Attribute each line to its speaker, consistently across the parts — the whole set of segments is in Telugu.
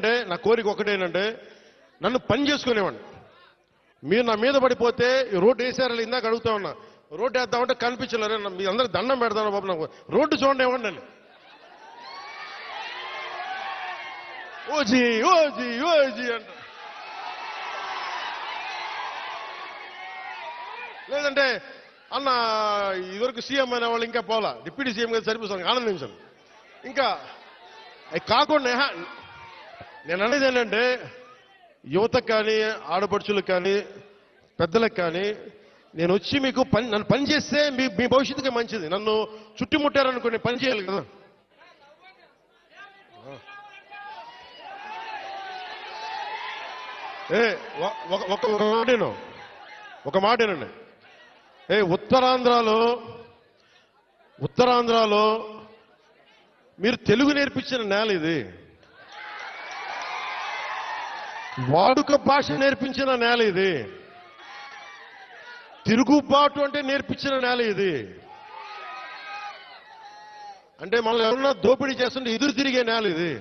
Speaker 1: అంటే నా కోరిక ఒకటేనంటే నన్ను పని చేసుకునేవాడిని. మీరు నా మీద పడిపోతే రోడ్డు వేసారని ఇందాక అడుగుతా ఉన్నా, రోడ్డు వేద్దామంటే కనిపించలేరు. మీ అందరూ దండం పెడతాను బాబు, నాకు రోడ్డు చూడండి ఇవ్వండి అని. ఓజీ ఓజీ ఓజీ అంట. లేదంటే అన్న ఇదివరకు సీఎం అయిన వాళ్ళు ఇంకా పోలా, డిప్యూటీ సీఎం గారు సరిపోతాను ఆనందించాను. ఇంకా అవి కాకుండా నేను అనేది ఏంటంటే యువతకు కానీ ఆడపడుచులకు కానీ పెద్దలకు కానీ నేను వచ్చి మీకు నన్ను పని చేస్తే మీ భవిష్యత్తుకి మంచిది. నన్ను చుట్టుముట్టారనుకుని పని చేయాలి కదా. ఒక మాటేనండి. ఉత్తరాంధ్రలో మీరు తెలుగు నేర్పించిన నేల ఇది, వాడుక భాష నేర్పించిన నేల ఇది, తిరుగుబాటు అంటే నేర్పించిన నేల ఇది. అంటే మనల్ని ఎవరన్నా దోపిడీ చేస్తుంటే ఎదురు తిరిగే నేల ఇది.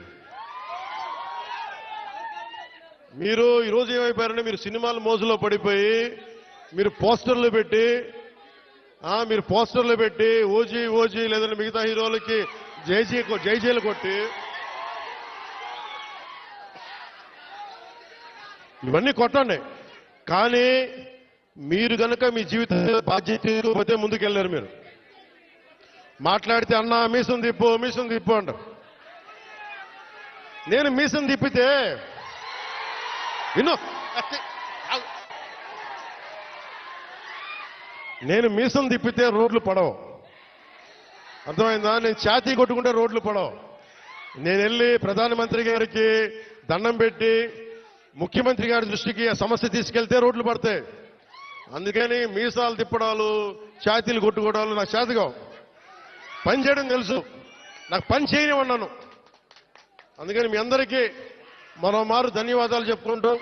Speaker 1: మీరు ఈరోజు ఏమైపోయారంటే మీరు సినిమాల మోజులో పడిపోయి మీరు పోస్టర్లు పెట్టి ఓజీ ఓజీ లేదంటే మిగతా హీరోలకి జైజీలు కొట్టి ఇవన్నీ కొట్టండి. కానీ మీరు కనుక మీ జీవిత బాధ్యత ముందుకెళ్ళారు. మీరు మాట్లాడితే అన్నా మీసం తిప్పు అంటారు. నేను మీసం తిప్పితే నేను మీసం తిప్పితే రోడ్లు పడవు, అర్థమైందా? నేను ఛాతీ కొట్టుకుంటే రోడ్లు పడవు. నేను వెళ్ళి ప్రధానమంత్రి గారికి దండం పెట్టి ముఖ్యమంత్రి గారి దృష్టికి ఆ సమస్య తీసుకెళ్తే రోడ్లు పడతాయి. అందుకని మీసాలు తిప్పడాలు ఛాతీలు కొట్టుకోవడాలు నాకు చేతగావు. పని చేయడం తెలుసు, నాకు పని చేయనివ్వన్నాను. అందుకని మీ అందరికీ మరోమారు ధన్యవాదాలు చెప్పుకుంటూ